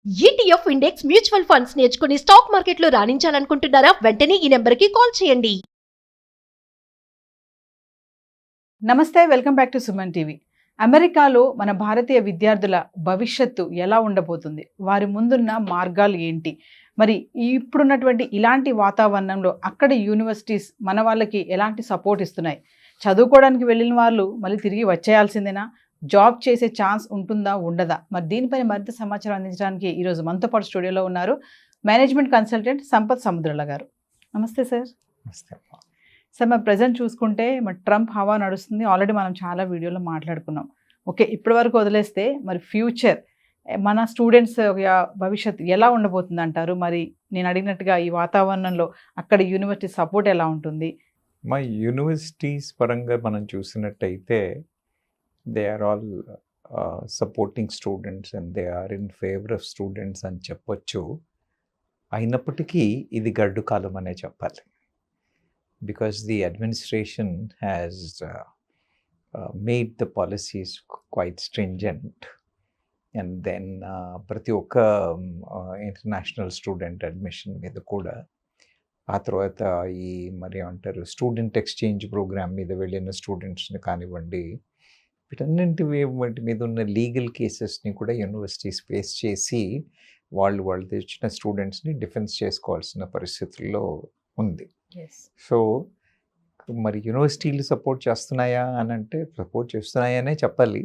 ETF index mutual funds నేర్చుకుని stock మార్కెట్లో రాణించాలనుకుంటున్నారా? వెంటనే ఈ నెంబర్కి కాల్ చేయండి. నమస్తే, welcome back to Suman TV. అమెరికాలో మన భారతీయ విద్యార్థుల భవిష్యత్తు ఎలా ఉండబోతుంది, వారి ముందున్న మార్గాలు ఏంటి, మరి ఇప్పుడున్నటువంటి ఇలాంటి వాతావరణంలో అక్కడ యూనివర్సిటీస్ మన వాళ్ళకి ఎలాంటి సపోర్ట్ ఇస్తున్నాయి, చదువుకోవడానికి వెళ్ళిన వాళ్ళు మళ్ళీ తిరిగి వచ్చేయాల్సిందేనా, జాబ్ చేసే ఛాన్స్ ఉంటుందా ఉండదా, మరి దీనిపైన మరింత సమాచారం అందించడానికి ఈరోజు మనతో పాటు స్టూడియోలో ఉన్నారు మేనేజ్మెంట్ కన్సల్టెంట్ సంపత్ సముద్రల గారు. నమస్తే సార్. సార్, మరి ప్రజెంట్ చూసుకుంటే మరి ట్రంప్ హవా నడుస్తుంది. ఆల్రెడీ మనం చాలా వీడియోలో మాట్లాడుకున్నాం. ఓకే, ఇప్పటి వరకు వదిలేస్తే మరి ఫ్యూచర్ మన స్టూడెంట్స్ భవిష్యత్తు ఎలా ఉండబోతుంది అంటారు? మరి నేను అడిగినట్టుగా ఈ వాతావరణంలో అక్కడ యూనివర్సిటీ సపోర్ట్ ఎలా ఉంటుంది? మా యూనివర్సిటీస్ పరంగా మనం చూసినట్టయితే they are all supporting students and they are in favour of students అని చెప్పొచ్చు. అయినప్పటికీ ఇది గడ్డు కాలం అనే చెప్పాలి. Because the administration has made the policies quite stringent, and then ప్రతి ఒక్క ఇంటర్నేషనల్ స్టూడెంట్ అడ్మిషన్ మీద కూడా, ఆ తర్వాత ఈ మరి అంటారు స్టూడెంట్ ఎక్స్చేంజ్ ప్రోగ్రామ్ మీద వెళ్ళిన స్టూడెంట్స్ని కానివ్వండి, వీటన్నింటి వాటి మీద ఉన్న లీగల్ కేసెస్ని కూడా యూనివర్సిటీస్ ఫేస్ చేసి వాళ్ళు తెచ్చిన స్టూడెంట్స్ని డిఫెన్స్ చేసుకోవాల్సిన పరిస్థితుల్లో ఉంది. సో మరి యూనివర్సిటీలు సపోర్ట్ చేస్తున్నాయా అని అంటే సపోర్ట్ చేస్తున్నాయనే చెప్పాలి.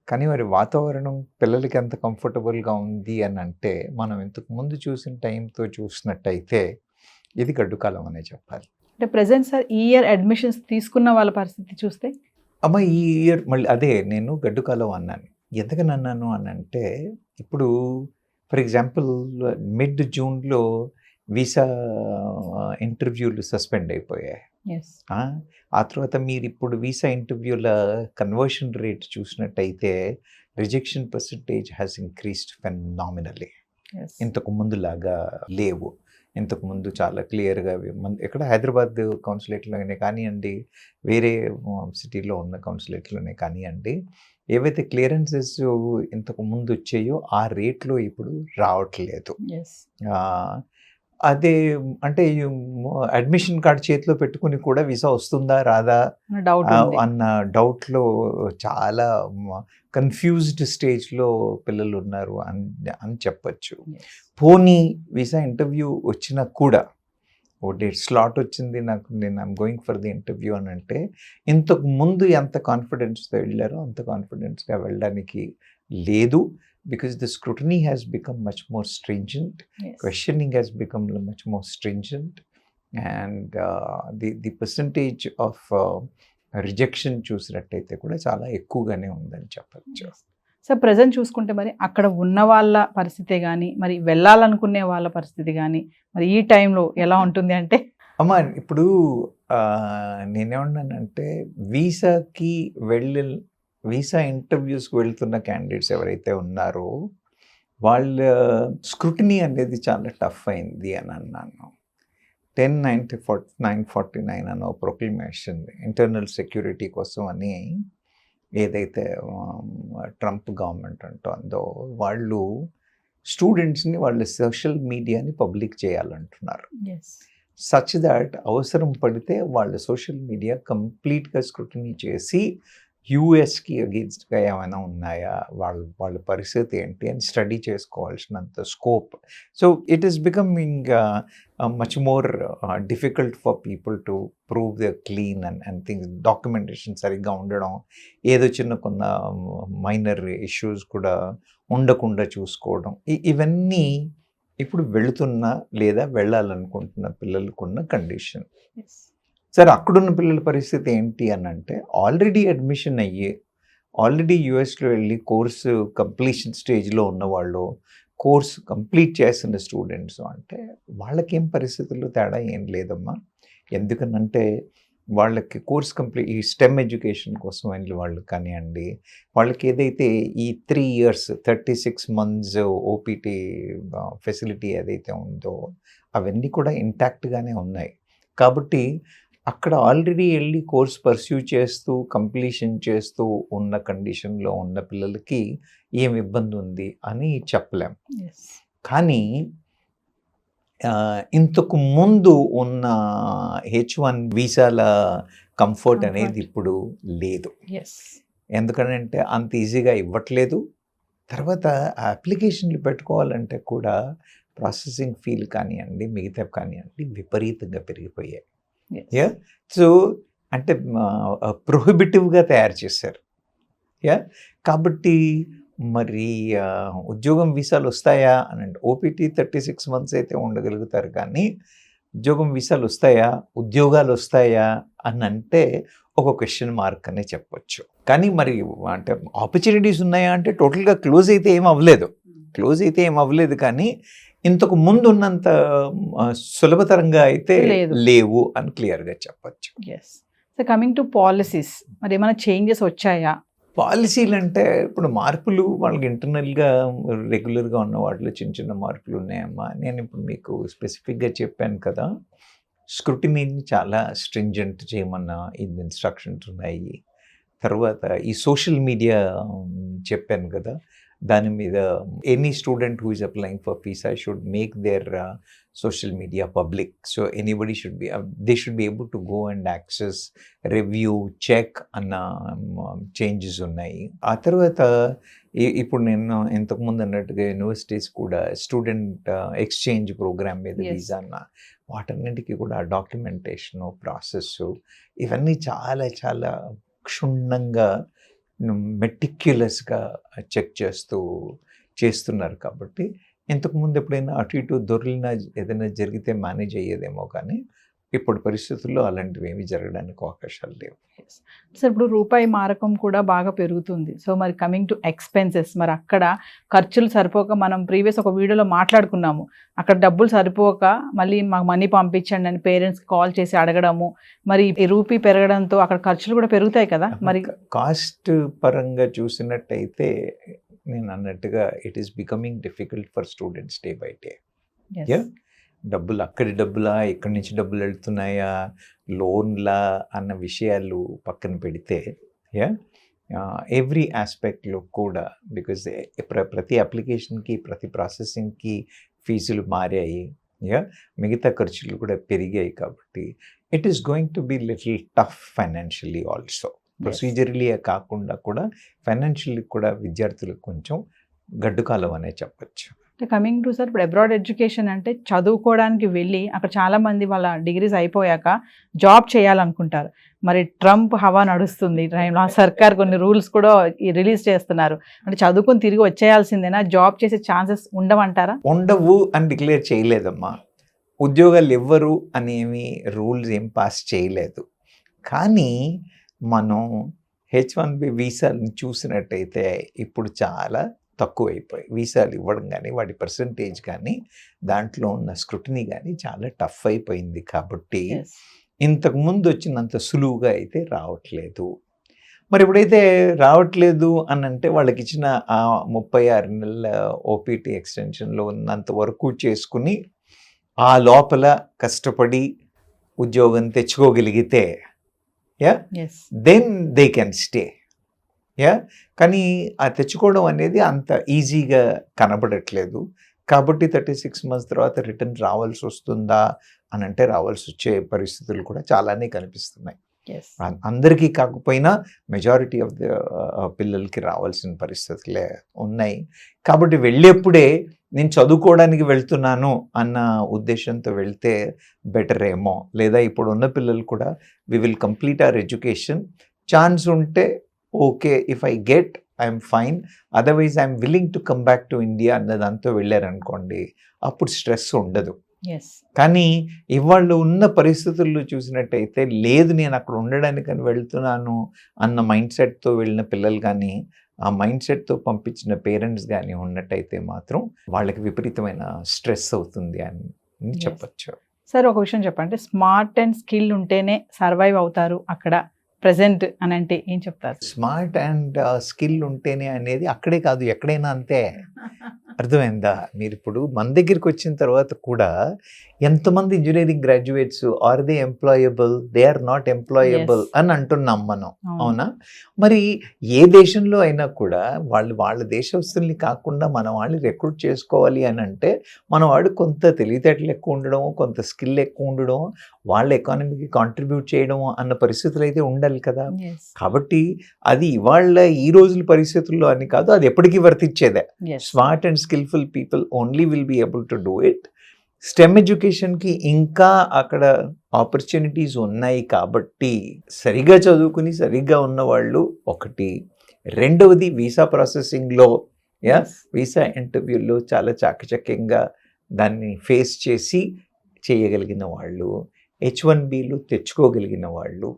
కానీ మరి వాతావరణం పిల్లలకి ఎంత కంఫర్టబుల్గా ఉంది అని అంటే మనం ఇంతకు ముందు చూసిన టైంతో చూసినట్టయితే ఇది గడ్డుకాలం అనే చెప్పాలి. అంటే ప్రజెంట్ సార్ ఈ ఇయర్ అడ్మిషన్స్ తీసుకున్న వాళ్ళ పరిస్థితి చూస్తే ఈ ఇయర్ మళ్ళీ అదే నేను గడ్డుకాలం అన్నాను. ఎందుకని అన్నాను అని అంటే, ఇప్పుడు ఫర్ ఎగ్జాంపుల్ మిడ్ జూన్లో వీసా ఇంటర్వ్యూలు సస్పెండ్ అయిపోయాయి. ఆ తర్వాత మీరు ఇప్పుడు వీసా ఇంటర్వ్యూల కన్వర్షన్ రేట్ చూసినట్టయితే రిజెక్షన్ పర్సంటేజ్ హ్యాస్ ఇంక్రీస్డ్ ఫెనామినల్లీ. ఇంతకు ముందులాగా లేవు. ఇంతకు ముందు చాలా క్లియర్గా ఎక్కడ హైదరాబాద్ కౌన్సిలేట్లోనే కానివ్వండి, వేరే సిటీలో ఉన్న కౌన్సిలేట్లోనే కానివ్వండి, ఏవైతే క్లియరెన్సెస్ ఇంతకు ముందు వచ్చాయో ఆ రేట్లో ఇప్పుడు రావట్లేదు. అదే అంటే అడ్మిషన్ కార్డ్ చేతిలో పెట్టుకుని కూడా వీసా వస్తుందా రాదా అన్న డౌట్లో చాలా కన్ఫ్యూజ్డ్ స్టేజ్లో పిల్లలు ఉన్నారు అని చెప్పచ్చు. పోనీ వీసా ఇంటర్వ్యూ వచ్చినా కూడా ఓ డేట్ స్లాట్ వచ్చింది నాకు, నేను I'm going for the interview అని అంటే ఇంతకు ముందు ఎంత కాన్ఫిడెన్స్తో వెళ్ళారో అంత కాన్ఫిడెన్స్గా వెళ్ళడానికి లేదు. Because the scrutiny has become much more stringent, questioning has become much more stringent, and the percentage of rejection చూసినట్టయితే కూడా చాలా ఎక్కువగానే ఉందని చెప్పచ్చు. సో ప్రజెంట్ చూసుకుంటే మరి అక్కడ ఉన్న వాళ్ళ పరిస్థితే కానీ, మరి వెళ్ళాలనుకునే వాళ్ళ పరిస్థితి కానీ మరి ఈ టైంలో ఎలా ఉంటుంది అంటే, ఇప్పుడు నేనేమన్నానంటే వీసా ఇంటర్వ్యూస్కి వెళ్తున్న క్యాండిడేట్స్ ఎవరైతే ఉన్నారో వాళ్ళ స్క్రూటినీ అనేది చాలా టఫ్ అయింది అని అన్నాను. 10/9/49 అనే ప్రొక్లమేషన్ ఇంటర్నల్ సెక్యూరిటీ కోసం అని ఏదైతే ట్రంప్ గవర్నమెంట్ అంటుందో, వాళ్ళు స్టూడెంట్స్ని వాళ్ళ సోషల్ మీడియాని పబ్లిక్ చేయాలంటున్నారు. సచ్ దాట్ అవసరం పడితే వాళ్ళ సోషల్ మీడియా కంప్లీట్గా స్క్రూటినీ చేసి యూఎస్కి అగెన్స్ట్గా ఏమైనా ఉన్నాయా, వాళ్ళ పరిస్థితి ఏంటి అని స్టడీ చేసుకోవాల్సినంత scope. So it is becoming much more difficult for people to prove the clean and things. Documentation సరిగ్గా ఉండడం, ఏదో చిన్న మైనర్ ఇష్యూస్ కూడా ఉండకుండా చూసుకోవడం, ఇవన్నీ ఇప్పుడు వెళుతున్న లేదా వెళ్ళాలనుకుంటున్న పిల్లలకున్న కండిషన్. సరే, అక్కడున్న పిల్లల పరిస్థితి ఏంటి అని అంటే, ఆల్రెడీ అడ్మిషన్ అయ్యి ఆల్రెడీ యూఎస్లో వెళ్ళి కోర్సు కంప్లీషన్ స్టేజ్లో ఉన్నవాళ్ళు, కోర్సు కంప్లీట్ చేసిన స్టూడెంట్స్ అంటే వాళ్ళకేం పరిస్థితుల్లో తేడా ఏం లేదమ్మా. ఎందుకనంటే వాళ్ళకి కోర్స్ కంప్లీట్ ఈ స్టెమ్ ఎడ్యుకేషన్ కోసం వెళ్ళి వాళ్ళు కానివ్వండి, వాళ్ళకి ఏదైతే ఈ 3 years 36 months ఓపీటీ ఫెసిలిటీ ఏదైతే ఉందో అవన్నీ కూడా ఇంటాక్ట్గానే ఉన్నాయి. కాబట్టి అక్కడ ఆల్రెడీ వెళ్ళి కోర్స్ పర్స్యూ చేస్తూ కంప్లీషన్ చేస్తూ ఉన్న కండిషన్లో ఉన్న పిల్లలకి ఏం ఇబ్బంది ఉంది అని చెప్పలేం. ఎస్ కానీ ఇంతకు ముందు ఉన్న H1 వీసాల కంఫర్ట్ అనేది Comfort. ఇప్పుడు లేదు. ఎస్ ఎందుకంటే అంత ఈజీగా ఇవ్వట్లేదు. తర్వాత ఆ అప్లికేషన్లు పెట్టుకోవాలంటే కూడా ప్రాసెసింగ్ ఫీల్ కానివ్వండి, మిగతా కానివ్వండి విపరీతంగా పెరిగిపోయాయి. Yeah. సో అంటే ప్రొహిబిటివ్గా తయారు చేశారు. కాబట్టి మరి ఉద్యోగం వీసాలు వస్తాయా అని అంటే ఓపీటీ 36 months అయితే ఉండగలుగుతారు, కానీ ఉద్యోగం వీసాలు వస్తాయా, ఉద్యోగాలు వస్తాయా అని అంటే ఒక క్వశ్చన్ మార్క్ అనే చెప్పొచ్చు. కానీ మరి అంటే ఆపర్చునిటీస్ ఉన్నాయా అంటే టోటల్గా క్లోజ్ అయితే ఏం అవ్వలేదు, కానీ ఇంతకు ముందు ఉన్నంత సులభతరంగా అయితే లేవు అని క్లియర్గా చెప్పొచ్చు. Yes. So coming to policies, మరి ఏమైనా చేంజెస్ వచ్చాయా? పాలసీలు అంటే ఇప్పుడు మార్పులు వాళ్ళకి ఇంటర్నల్గా రెగ్యులర్గా ఉన్న వాటిలో చిన్న చిన్న మార్పులు ఉన్నాయమ్మా. నేను ఇప్పుడు మీకు స్పెసిఫిక్గా చెప్పాను కదా, స్క్రూటినీని చాలా స్ట్రింజెంట్ చేయమన్న ఇన్స్ట్రక్షన్స్ ఉన్నాయి. తర్వాత ఈ సోషల్ మీడియా చెప్పాను కదా, దాని మీద any student who is applying for visa should make their social media public. So anybody they should be able to go and access, review, check అన్న చేంజెస్ ఉన్నాయి. ఆ తర్వాత ఇప్పుడు నేను ఇంతకుముందు అన్నట్టుగా యూనివర్సిటీస్ కూడా స్టూడెంట్ ఎక్స్చేంజ్ ప్రోగ్రామ్ మీద వీసా అన్న వాటన్నిటికీ కూడా డాక్యుమెంటేషను, ప్రాసెస్ ఇవన్నీ చాలా చాలా క్షుణ్ణంగా మెటిక్యులస్గా చెక్ చేస్తున్నారు. కాబట్టి ఇంతకుముందు ఎప్పుడైనా అటు ఇటు దొరికినా ఏదైనా జరిగితే మేనేజ్ అయ్యేదేమో, కానీ ఇప్పుడు పరిస్థితుల్లో అలాంటివి ఏమీ జరగడానికి అవకాశాలు లేవు. సార్ ఇప్పుడు రూపాయి మారకం కూడా బాగా పెరుగుతుంది. సో మరి కమింగ్ టు ఎక్స్పెన్సెస్, మరి అక్కడ ఖర్చులు సరిపోక, మనం ప్రీవియస్ ఒక వీడియోలో మాట్లాడుకున్నాము, అక్కడ డబ్బులు సరిపోక మళ్ళీ మాకు మనీ పంపించండి అని పేరెంట్స్కి కాల్ చేసి అడగడము, మరి ఈ రూపీ పెరగడంతో అక్కడ ఖర్చులు కూడా పెరుగుతాయి కదా. మరి కాస్ట్ పరంగా చూసినట్టయితే నేను అన్నట్టుగా it is becoming difficult for students day by day. డబ్బులు అక్కడి డబ్బులా, ఇక్కడి నుంచి డబ్బులు వెళ్తున్నాయా, లోన్లా అన్న విషయాలు పక్కన పెడితే ఎవ్రీ ఆస్పెక్ట్లో కూడా, బికాజ్ ప్రతి అప్లికేషన్కి, ప్రతి ప్రాసెసింగ్కి ఫీజులు మారాయి, మిగతా ఖర్చులు కూడా పెరిగాయి. కాబట్టి it is going to be little tough financially also. Procedurally కాకుండా కూడా ఫైనాన్షియల్లీ కూడా విద్యార్థులకు కొంచెం గడ్డుకాలం అనే చెప్పచ్చు. కమింగ్ టు సార్, ఇప్పుడు అబ్రాడ్ ఎడ్యుకేషన్ అంటే చదువుకోవడానికి వెళ్ళి అక్కడ చాలామంది వాళ్ళ డిగ్రీస్ అయిపోయాక జాబ్ చేయాలనుకుంటారు. మరి ట్రంప్ హవా నడుస్తుంది, సర్కార్ కొన్ని రూల్స్ కూడా రిలీజ్ చేస్తున్నారు. అంటే చదువుకొని తిరిగి వచ్చేయాల్సిందేనా, జాబ్ చేసే ఛాన్సెస్ ఉండవంటారా? ఉండవు అని డిక్లేర్ చేయలేదమ్మా. ఉద్యోగాలు ఇవ్వరు అనేమి రూల్స్ ఏం పాస్ చేయలేదు. కానీ మనం H1B వీసాలను చూసినట్టయితే ఇప్పుడు చాలా తక్కువైపోయాయి. వీసాలు ఇవ్వడం కానీ, వాటి పర్సంటేజ్ కానీ, దాంట్లో ఉన్న స్క్రూటినీ కానీ చాలా టఫ్ అయిపోయింది. కాబట్టి ఇంతకుముందు వచ్చినంత సులువుగా అయితే రావట్లేదు. మరి ఎప్పుడైతే రావట్లేదు అని అంటే వాళ్ళకి ఇచ్చిన ఆ 36 నెలల ఓపీటీ ఎక్స్టెన్షన్లో ఉన్నంత వరకు చేసుకుని ఆ లోపల కష్టపడి ఉద్యోగం తెచ్చుకోగలిగితే దెన్ దే కెన్ స్టే. కానీ ఆ తెచ్చుకోవడం అనేది అంత ఈజీగా కనబడట్లేదు. కాబట్టి 36 months తర్వాత రిటర్న్ రావాల్సి వస్తుందా అని అంటే రావాల్సి వచ్చే పరిస్థితులు కూడా చాలానే కనిపిస్తున్నాయి. అందరికీ కాకపోయినా మెజారిటీ ఆఫ్ ద పిల్లలకి రావాల్సిన పరిస్థితులే ఉన్నాయి. కాబట్టి వెళ్ళేప్పుడే నేను చదువుకోవడానికి వెళ్తున్నాను అన్న ఉద్దేశంతో వెళ్తే బెటర్ ఏమో. లేదా ఇప్పుడు ఉన్న పిల్లలు కూడా we will complete our education, chance ఉంటే okay, if I get I'm fine, otherwise I'm willing to come back to India అన్న దాంతో వెళ్ళారనుకోండి, అప్పుడు స్ట్రెస్ ఉండదు. కానీ ఇవాళ ఉన్న పరిస్థితుల్లో చూసినట్టయితే లేదు నేను అక్కడ ఉండడానికని వెళ్తున్నాను అన్న మైండ్ సెట్తో వెళ్ళిన పిల్లలు కానీ, ఆ మైండ్ సెట్తో పంపించిన పేరెంట్స్ కానీ ఉన్నట్టయితే మాత్రం వాళ్ళకి విపరీతమైన స్ట్రెస్ అవుతుంది అని చెప్పచ్చు. సార్ ఒక విషయం చెప్పండి, స్మార్ట్ అండ్ స్కిల్ ఉంటేనే సర్వైవ్ అవుతారు అక్కడ ప్రెసెంట్ అని అంటే ఏం చెప్తారు? స్మార్ట్ అండ్ స్కిల్ ఉంటేనే అనేది అక్కడే కాదు ఎక్కడైనా అంతే. అర్థమైందా? మీరు ఇప్పుడు మన దగ్గరికి వచ్చిన తర్వాత కూడా ఎంతమంది engineering graduates are they employable, they are not employable అని అంటున్నాం మనం, అవునా? మరి ఏ దేశంలో అయినా కూడా వాళ్ళ దేశస్తుల్ని కాకుండా మన వాళ్ళని రిక్రూట్ చేసుకోవాలి అని అంటే మన వాడు కొంత తెలివితేటలు ఎక్కువ ఉండడం, కొంత స్కిల్ ఎక్కువ ఉండడం, వాళ్ళ ఎకానమీకి కాంట్రిబ్యూట్ చేయడం అన్న పరిస్థితులు అయితే ఉండాలి కదా. కాబట్టి అది ఇవాళ ఈ రోజుల పరిస్థితుల్లో అని కాదు, అది ఎప్పటికీ వర్తించేదే. Smart and skillful people only will be able to do it. STEM ఎడ్యుకేషన్కి ఇంకా అక్కడ ఆపర్చునిటీస్ ఉన్నాయి కాబట్టి సరిగా చదువుకుని సరిగ్గా ఉన్నవాళ్ళు ఒకటి. రెండవది వీసా ప్రాసెసింగ్లో వీసా ఇంటర్వ్యూలో చాలా చాకచక్యంగా దాన్ని ఫేస్ చేసి చేయగలిగిన వాళ్ళు, H1Bలు తెచ్చుకోగలిగిన వాళ్ళు,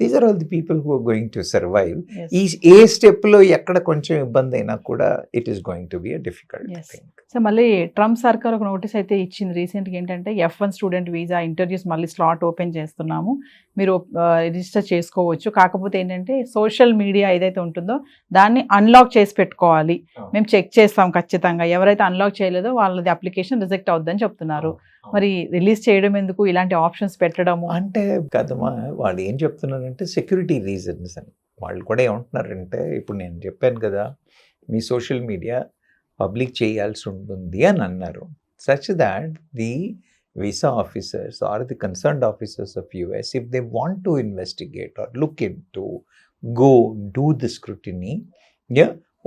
these are all the people who are going to survive. ఈ ఏ స్టెప్లో ఎక్కడ కొంచెం ఇబ్బంది అయినా కూడా it is going to be a difficult thing. So మళ్ళీ ట్రంప్ సర్కార్ ఒక నోటీస్ అయితే ఇచ్చింది రీసెంట్గా, ఏంటంటే F1 స్టూడెంట్ వీసా ఇంటర్వ్యూస్ మళ్ళీ స్లాట్ ఓపెన్ చేస్తున్నాము, మీరు రిజిస్టర్ చేసుకోవచ్చు, కాకపోతే ఏంటంటే సోషల్ మీడియా ఏదైతే ఉంటుందో దాన్ని అన్లాక్ చేసి పెట్టుకోవాలి, మేము చెక్ చేస్తాం ఖచ్చితంగా, ఎవరైతే అన్లాక్ చేయలేదో వాళ్ళది అప్లికేషన్ రిజెక్ట్ అవుద్దని చెప్తున్నారు. మరి రిలీజ్ చేయడం ఎందుకు, ఇలాంటి ఆప్షన్స్ పెట్టడము అంటే కదమ్మా, వాళ్ళు ఏం చెప్తున్నారంటే సెక్యూరిటీ రీజన్స్ అని. వాళ్ళు కూడా ఏమంటున్నారంటే, ఇప్పుడు నేను చెప్పాను కదా మీ సోషల్ మీడియా పబ్లిక్ చేయాల్సి ఉంటుంది అని అన్నారు. Such that the visa officers or the concerned officers of US, if they want to investigate or look into, go do the scrutiny,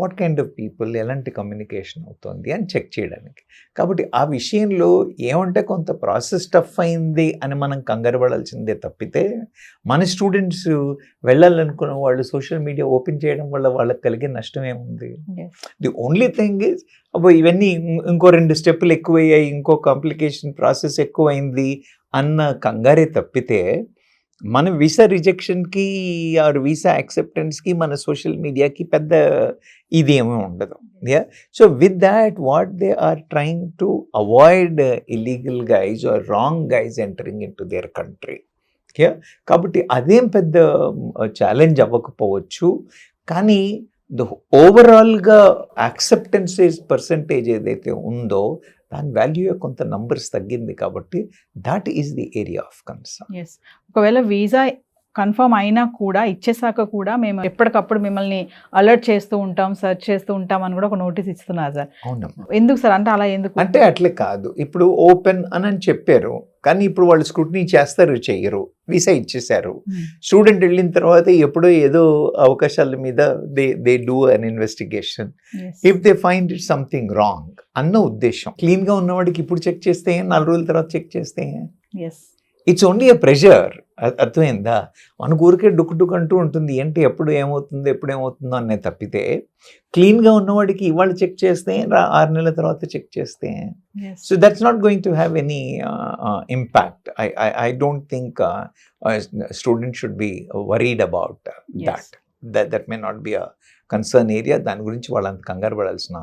what kind of people, ఎలాంటి కమ్యూనికేషన్ అవుతుంది అని check చేయడానికి. కాబట్టి ఆ విషయంలో ఏమంటే కొంత ప్రాసెస్ టఫ్ అయింది అని మనం కంగారు పడాల్సిందే తప్పితే, మన స్టూడెంట్స్ వెళ్ళాలనుకున్న వాళ్ళు సోషల్ మీడియా ఓపెన్ చేయడం వల్ల వాళ్ళకి కలిగే నష్టం ఏముంది? ది ఓన్లీ థింగ్ ఈజ్ ఇవన్నీ ఇంకో 2 స్టెప్పులు ఎక్కువయ్యాయి, ఇంకో కాంప్లికేషన్ ప్రాసెస్ ఎక్కువైంది అన్న కంగారే తప్పితే, మన వీసా రిజెక్షన్కి ఆర్ వీసా యాక్సెప్టెన్స్కి మన సోషల్ మీడియాకి పెద్ద ఇదేమీ ఉండదు. So with that what they are trying to avoid illegal guys or wrong guys entering in to their country. కాబట్టి అదేం పెద్ద ఛాలెంజ్ అవ్వకపోవచ్చు, కానీ ద ఓవరాల్గా యాక్సెప్టెన్సెస్ పర్సంటేజ్ ఏదైతే ఉందో దాని వాల్యూ కొంత నంబర్స్ తగ్గింది, కాబట్టి that is the area of concern. ఒకవేళ వీసా కన్ఫర్మ్ అయినా కూడా ఇచ్చేసాక కూడా మేము ఎప్పటికప్పుడు మిమ్మల్ని అలర్ట్ చేస్తూ ఉంటాం, సెర్చ్ చేస్తూ ఉంటాం అని కూడా ఒక నోటీస్ ఇస్తున్నారు సార్. అవునమ్మా. ఎందుకు సార్? అంటే అలా ఎందుకు? అంటే అట్లే కాదు, ఇప్పుడు ఓపెన్ అని చెప్పారు, కానీ ఇప్పుడు వాళ్ళు స్క్రూటినీ చేస్తారు చెయ్యరు, వీసా ఇచ్చేసారు. స్టూడెంట్ వెళ్ళిన తర్వాత ఎప్పుడో ఏదో అవకాశాల మీద they do an investigation. If they find it something wrong అన్న ఉద్దేశం. క్లీన్గా ఉన్నవాడికి ఇప్పుడు చెక్ చేస్తే 4 రోజుల తర్వాత చెక్ చేస్తే ఇట్స్ ఓన్లీ ఎ ప్రెషర్. అర్థమైందా? మన ఊరికే డుక్ అంటూ ఉంటుంది, ఏంటి ఎప్పుడు ఏమవుతుందో అనే తప్పితే, క్లీన్గా ఉన్నవాడికి ఇవాళ చెక్ చేస్తే 6 నెలల తర్వాత చెక్ చేస్తే, so that's not going to have any impact. I don't think student should be worried about that may not be a concern area. దాని గురించి వాళ్ళంత కంగారు పడాల్సిన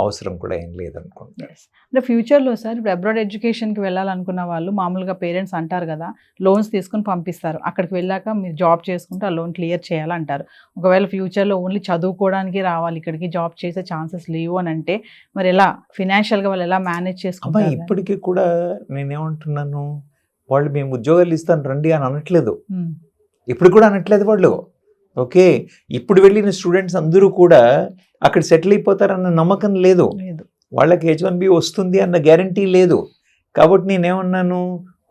అవసరం కూడా ఏం లేదనుకుంటారు. అంటే ఫ్యూచర్లో సార్, ఇప్పుడు అబ్రాడ్ ఎడ్యుకేషన్కి వెళ్ళాలనుకున్న వాళ్ళు మామూలుగా పేరెంట్స్ అంటారు కదా, లోన్స్ తీసుకుని పంపిస్తారు, అక్కడికి వెళ్ళాక మీరు జాబ్ చేసుకుంటే ఆ లోన్ క్లియర్ చేయాలంటారు. ఒకవేళ ఫ్యూచర్లో ఓన్లీ చదువుకోవడానికి రావాలి, ఇక్కడికి జాబ్ చేసే ఛాన్సెస్ లేవు అని అంటే మరి ఎలా ఫినాన్షియల్గా వాళ్ళు ఎలా మేనేజ్ చేసుకుంటారు? ఇప్పటికీ కూడా నేనేమంటున్నాను, వాళ్ళు మేము ఉద్యోగాలు ఇస్తాను రండి అని అనట్లేదు, ఇప్పుడు కూడా అనట్లేదు వాళ్ళు. ఓకే, ఇప్పుడు వెళ్ళిన స్టూడెంట్స్ అందరూ కూడా అక్కడ సెటిల్ అయిపోతారన్న నమ్మకం లేదు, వాళ్ళకి H1B వస్తుంది అన్న గ్యారంటీ లేదు. కాబట్టి నేనేమన్నాను,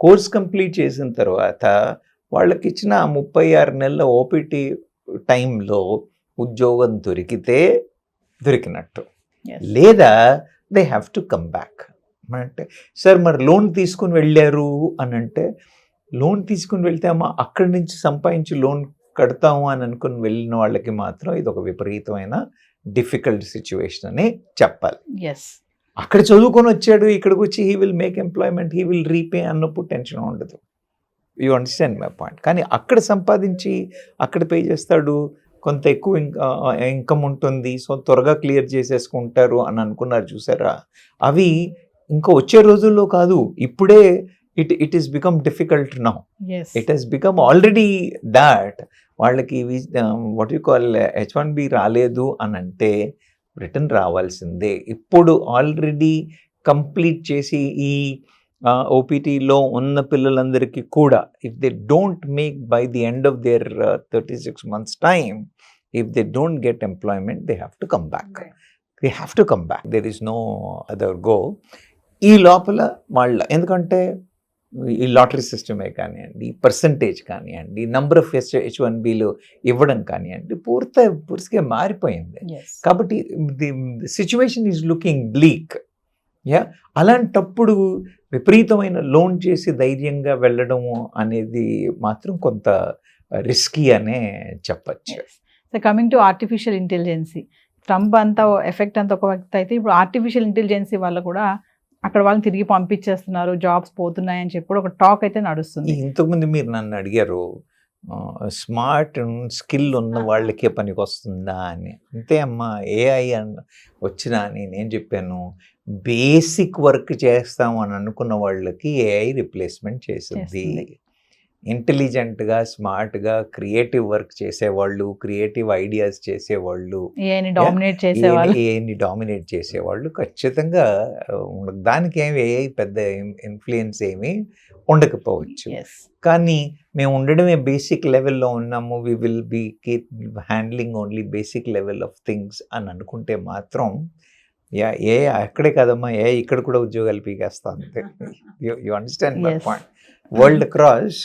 కోర్స్ కంప్లీట్ చేసిన తర్వాత వాళ్ళకి ఇచ్చిన 36 నెలల ఓపీటీ టైంలో ఉద్యోగం దొరికితే దొరికినట్టు, లేదా they have to come back. అంటే సార్ మరి లోన్ తీసుకుని వెళ్ళారు అని అంటే, లోన్ తీసుకుని వెళ్తే అమ్మా అక్కడి నుంచి సంపాదించి లోన్ కడతాము అని అనుకుని వెళ్ళిన వాళ్ళకి మాత్రం ఇది ఒక విపరీతమైన డిఫికల్ట్ సిచ్యువేషన్ అని చెప్పాలి. అక్కడ చదువుకొని వచ్చాడు, ఇక్కడికి వచ్చి he will make employment, he will repay అన్నప్పుడు టెన్షన్ ఉండదు. You understand my point. కానీ అక్కడ సంపాదించి అక్కడ పే చేస్తాడు, కొంత ఎక్కువ ఇన్కమ్ ఉంటుంది, సో త్వరగా క్లియర్ చేసేసుకుంటారు అని అనుకున్నారు చూసారా, అవి ఇంకా వచ్చే రోజుల్లో కాదు, ఇప్పుడే it has become difficult now. yes, It has become already that వాళ్ళకి వాట్ యు కాల్ H1B రాలేదు అని అంటే రిటర్న్ రావాల్సిందే. ఇప్పుడు ఆల్రెడీ కంప్లీట్ చేసి ఈ ఓపీటీలో ఉన్న పిల్లలందరికీ కూడా if they don't make by the end of their 36 months time, if they don't get employment they have to come back. They have to come back. There is no other go. ఈ లోపల వాళ్ళ ఎందుకంటే ఈ lottery సిస్టమే కానివ్వండి, percentage కానివ్వండి, number of H1Bలు ఇవ్వడం కానివ్వండి, పూర్తిగా మారిపోయింది. yes, కాబట్టి the situation is looking bleak. అలాంటప్పుడు విపరీతమైన లోన్ చేసి ధైర్యంగా వెళ్ళడము అనేది మాత్రం కొంత రిస్కీ అనే చెప్పచ్చు. yes. So coming to artificial intelligence, Trump అంతా ఎఫెక్ట్ అంతా ఒక వ్యక్తి అయితే ఇప్పుడు ఆర్టిఫిషియల్ ఇంటెలిజెన్సీ వల్ల కూడా అక్కడ వాళ్ళని తిరిగి పంపించేస్తున్నారు, జాబ్స్ పోతున్నాయని చెప్పి కూడా ఒక టాక్ అయితే నడుస్తుంది. ఇంతకుముందు మీరు నన్ను అడిగారు స్మార్ట్ స్కిల్ ఉన్న వాళ్ళకే పనికి వస్తుందా అని. అంతే అమ్మా, ఏఐ వచ్చినా అని నేను చెప్పాను, బేసిక్ వర్క్ చేస్తాం అని అనుకున్న వాళ్ళకి ఏఐ రిప్లేస్మెంట్ చేసింది. ఇంటెలిజెంట్గా, స్మార్ట్గా, క్రియేటివ్ వర్క్ చేసేవాళ్ళు, క్రియేటివ్ ఐడియాస్ చేసేవాళ్ళు, ఏఐని డామినేట్ చేసేవాళ్ళు, ఏఐని డామినేట్ చేసేవాళ్ళు ఖచ్చితంగా దానికి ఏమి ఏఐ పెద్ద ఇన్ఫ్లుయెన్స్ ఏమీ ఉండకపోవచ్చు. yes, కానీ మేము ఉండడమే బేసిక్ లెవెల్లో ఉన్నాము, we will be keep handling only basic level of things అని అనుకుంటే మాత్రం ఏ అక్కడే కదమ్మా, ఇక్కడ కూడా ఉద్యోగాలు పీకేస్తా అంతే. You understand my Yes. Point. World across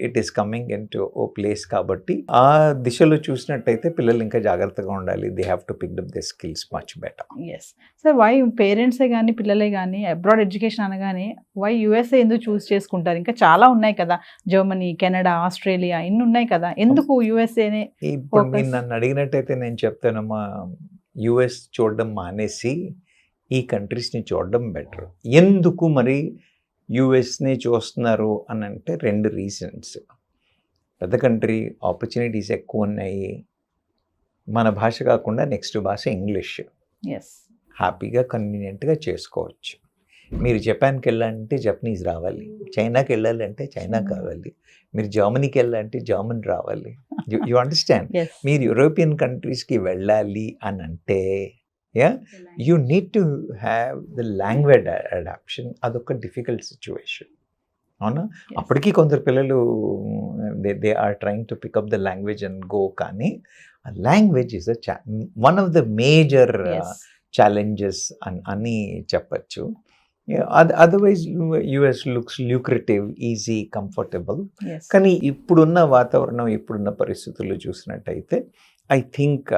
it is coming into a place. కాబట్టి ఆ దిశలో చూసినట్టయితే పిల్లలు ఇంకా జాగ్రత్తగా ఉండాలి. They have to pick up the skills much better. Yes sir. Why పేరెంట్సే కానీ పిల్లలే కానీ అబ్రాడ్ ఎడ్యుకేషన్ అనగానే వై యుఎస్ఏ ఎందుకు చూస్ చేసుకుంటారు? ఇంకా చాలా ఉన్నాయి కదా, జర్మనీ, కెనడా, ఆస్ట్రేలియా ఇన్ని ఉన్నాయి కదా, ఎందుకు యుఎస్ఏనే? ఇప్పుడు మీరు నన్ను అడిగినట్టయితే నేను చెప్తానమ్మా, యుఎస్ చూడడం మానేసి ఈ కంట్రీస్ని చూడడం బెటర్. ఎందుకు మరి యుఎస్ని చూస్తున్నారు అని అంటే 2 రీజన్స్. పెద్ద కంట్రీ, ఆపర్చునిటీస్ ఎక్కువ ఉన్నాయి, మన భాష కాకుండా నెక్స్ట్ భాష ఇంగ్లీష్, ఎస్, హ్యాపీగా కన్వీనియంట్గా చేసుకోవచ్చు. మీరు జపాన్కి వెళ్ళాలంటే జపనీస్ రావాలి, చైనాకి వెళ్ళాలంటే చైనా కావాలి, మీరు జర్మనీకి వెళ్ళాలంటే జర్మన్ రావాలి. You understand? ఎస్, మీరు యూరోపియన్ కంట్రీస్కి వెళ్ళాలి అని అంటే you need to have the language adaptation. అదొక డిఫికల్ట్ సిచ్యువేషన్. అవునా? అప్పటికీ కొందరు పిల్లలు they are trying to pick up the language and go, కానీ language is one of the major challenges అని చెప్పచ్చు. Otherwise US looks lucrative, easy, comfortable. కానీ ఇప్పుడున్న వాతావరణం, ఇప్పుడున్న పరిస్థితుల్లో చూసినట్టయితే I think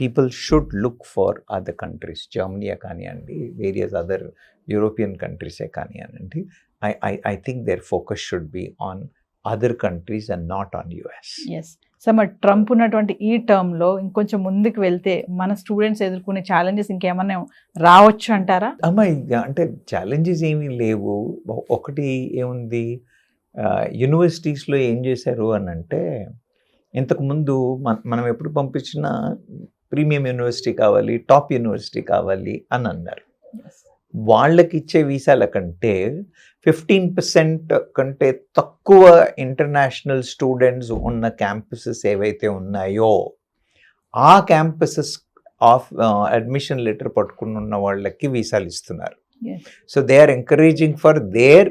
people should look for other countries. జర్మనీయే కానివ్వండి, వేరియస్ అదర్ యూరోపియన్ కంట్రీసే కానివ్వండి, I think their focus should be on other countries and not on US. Yes. So మరి ట్రంప్ ఉన్నటువంటి ఈ టర్మ్లో ఇంకొంచెం ముందుకు వెళ్తే మన స్టూడెంట్స్ ఎదుర్కొనే ఛాలెంజెస్ ఇంకేమన్నా రావచ్చు అంటారా? అమ్మాయి అంటే ఛాలెంజెస్ ఏమీ లేవు. ఒకటి ఏముంది, యూనివర్సిటీస్లో ఏం చేశారు అని అంటే, ఇంతకుముందు మనం ఎప్పుడు పంపించిన ప్రీమియం యూనివర్సిటీ కావాలి, టాప్ యూనివర్సిటీ కావాలి అని అన్నారు. వాళ్ళకి ఇచ్చే వీసాల కంటే 15% కంటే తక్కువ ఇంటర్నేషనల్ స్టూడెంట్స్ ఉన్న క్యాంపసెస్ ఏవైతే ఉన్నాయో ఆ క్యాంపసెస్ ఆఫ్ అడ్మిషన్ లెటర్ పట్టుకుని ఉన్న వాళ్ళకి వీసాలు ఇస్తున్నారు. So they are encouraging for their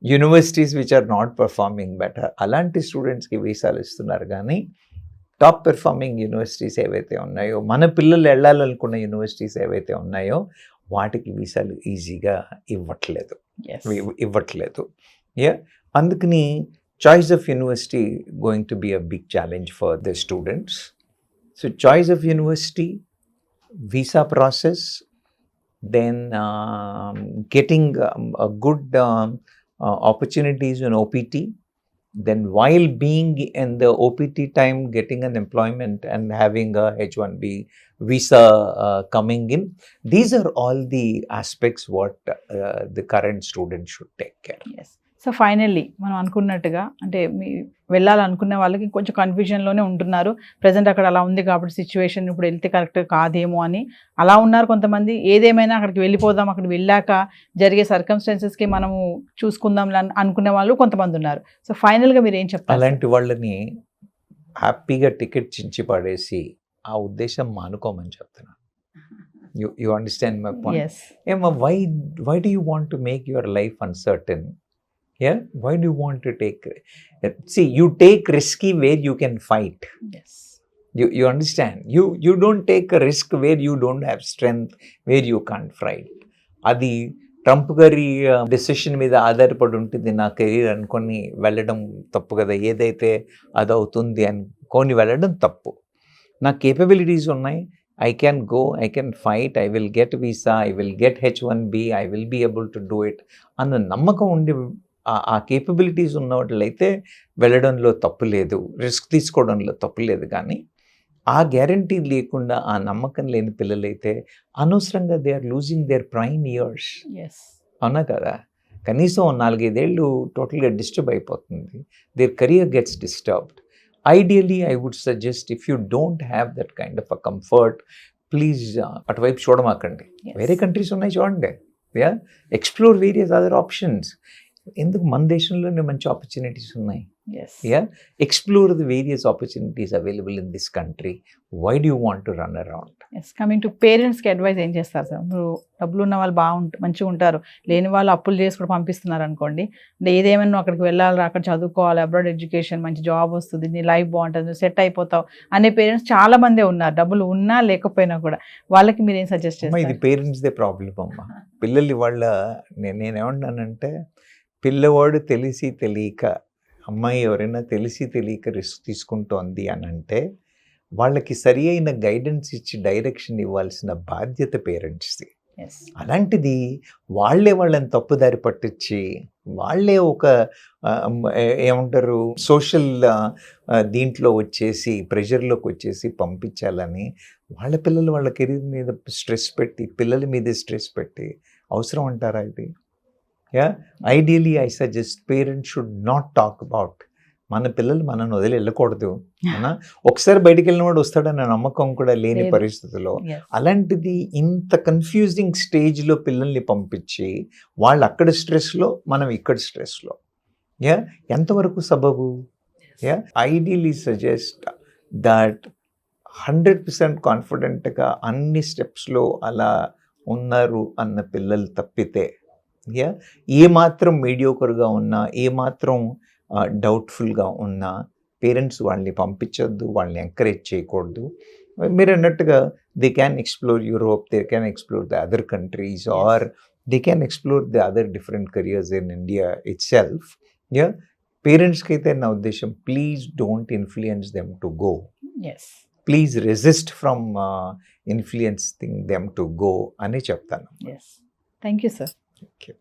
universities which are not performing better. అలాంటి స్టూడెంట్స్కి వీసాలు ఇస్తున్నారు. కానీ టాప్ పెర్ఫార్మింగ్ యూనివర్సిటీస్ ఏవైతే ఉన్నాయో, మన పిల్లలు వెళ్ళాలనుకున్న యూనివర్సిటీస్ ఏవైతే ఉన్నాయో వాటికి వీసాలు ఈజీగా ఇవ్వట్లేదు. అందుకని choice of university going to be a big challenge for the students. So choice of university, visa process, then getting a good opportunities in OPT, then while being in the OPT time getting an employment and having a H1B visa coming in. These are all the aspects what the current student should take care. Yes. So finally మనం అనుకున్నట్టుగా అంటే మీ వెళ్ళాలనుకున్న వాళ్ళకి కొంచెం కన్ఫ్యూజన్లోనే ఉంటున్నారు. Present అక్కడ అలా ఉంది కాబట్టి సిచ్యువేషన్ ఇప్పుడు వెళ్తే కరెక్ట్ కాదేమో అని అలా ఉన్నారు కొంతమంది. ఏదేమైనా అక్కడికి వెళ్ళిపోదాం, అక్కడికి వెళ్ళాక జరిగే సర్కమ్స్టాన్సెస్కి మనము చూసుకుందాం అనుకునే వాళ్ళు కొంతమంది ఉన్నారు. సో ఫైనల్గా మీరు ఏం చెప్తారు? అలాంటి వాళ్ళని హ్యాపీగా టికెట్ చించి పడేసి ఆ ఉద్దేశం మానుకోమని చెప్తున్నాను. You understand my point? Yes, ఏమో why do you want to make your life uncertain? Yeah, why do you want to take, see, you take risky where you can fight. Yes, You understand? You don't take a risk where you don't have strength, where you can't fight. అది Trump గారి decision మీద ఆధారపడి ఉంటుంది నా career అనుకొని వెళ్ళడం తప్పు కదా. ఏదైతే అది అవుతుంది అనుకొని వెళ్ళడం తప్పు. నా కేపబిలిటీస్ ఉన్నాయి. I can go, I can fight, I will get visa, I will get H1B, I will be able to do it అన్న నమ్మకం ఉండి ఆ కేపబిలిటీస్ ఉన్నవాళ్ళైతే వెళ్ళడంలో తప్పు లేదు, రిస్క్ తీసుకోవడంలో తప్పు లేదు. కానీ ఆ గ్యారంటీ లేకుండా ఆ నమ్మకం లేని పిల్లలైతే అనవసరంగా they are losing their prime years. Yes, అవునా కదా? కనీసం 4-5 ఏళ్ళు టోటల్గా డిస్టర్బ్ అయిపోతుంది. Their career gets disturbed. Ideally, I would suggest if you don't have that kind of a comfort, please అటువైపు చూడమాకండి. Yes. వేరే కంట్రీస్ ఉన్నాయి చూడండి. Yeah, explore various other options. ఎందుకు మన దేశంలోనే మంచి ఆపర్చునిటీస్ ఉన్నాయి. Yes, yeah, explore the various opportunities available in this country. Why do you want to run around? Yes. Coming to పేరెంట్స్కి అడ్వైస్ ఏం చేస్తారు సార్? ఇప్పుడు డబ్బులు ఉన్న వాళ్ళు మంచిగా ఉంటారు, లేని వాళ్ళు అప్పులు చేసి కూడా పంపిస్తున్నారు అనుకోండి. అంటే ఏదేమైనా నువ్వు అక్కడికి వెళ్ళాలి, అక్కడ చదువుకోవాలి, అబ్రాడ్ ఎడ్యుకేషన్, మంచి జాబ్ వస్తుంది, నీ లైఫ్ బాగుంటుంది, నువ్వు సెట్ అయిపోతావు అనే పేరెంట్స్ చాలా మందే ఉన్నారు, డబ్బులు ఉన్నా లేకపోయినా కూడా. వాళ్ళకి మీరు ఏం సజెస్ట్ ఇది చేస్తారు? పేరెంట్స్దే ప్రాబ్లం అమ్మా. పిల్లలు వాళ్ళ నేనేమన్నానంటే, పిల్లవాడు తెలిసి తెలియక, అమ్మాయి ఎవరైనా తెలిసి తెలియక రిస్క్ తీసుకుంటోంది అని అంటే వాళ్ళకి సరి అయిన గైడెన్స్ ఇచ్చి డైరెక్షన్ ఇవ్వాల్సిన బాధ్యత పేరెంట్స్ది. ఎస్, అలాంటిది వాళ్ళని తప్పుదారి పట్టించి వాళ్ళే ఒక ఏమంటారు సోషల్ దీంట్లో వచ్చేసి ప్రెషర్లోకి వచ్చేసి పంపించాలని వాళ్ళ పిల్లలు వాళ్ళ కెరీర్ మీద స్ట్రెస్ పెట్టి పిల్లల మీదే స్ట్రెస్ పెట్టి అవసరం అంటారా ఇది? Yeah, ideally I suggest parents should not talk about. మన పిల్లలు మనల్ని వదిలి వెళ్ళకూడదు. ఒకసారి బయటికి వెళ్ళినవాడు వస్తాడన్న నమ్మకం కూడా లేని లేదు. పరిస్థితిలో Yes. అలాంటిది ఇంత కన్ఫ్యూజింగ్ స్టేజ్లో పిల్లల్ని పంపించి వాళ్ళు అక్కడ స్ట్రెస్లో మనం ఇక్కడ స్ట్రెస్లో, యా, ఎంతవరకు సబబు? యా, ఐడియలీ సజెస్ట్ దట్ 100% కాన్ఫిడెంట్గా అన్ని స్టెప్స్లో అలా ఉన్నారు అన్న పిల్లలు తప్పితే, యా, ఏమాత్రం మీడియోకర్గా ఉన్నా ఏమాత్రం డౌట్ఫుల్గా ఉన్నా పేరెంట్స్ వాళ్ళని పంపించొద్దు, వాళ్ళని ఎంకరేజ్ చేయకూడదు. మీరు అన్నట్టుగా they can explore Europe, they can explore the other countries, or they can explore the other different careers in India itself. Yeah, పేరెంట్స్కి అయితే నా ఉద్దేశం, please don't influence them to go. Yes. Please resist from influencing them to go అని చెప్తాను. Yes. Thank you sir. Thank you.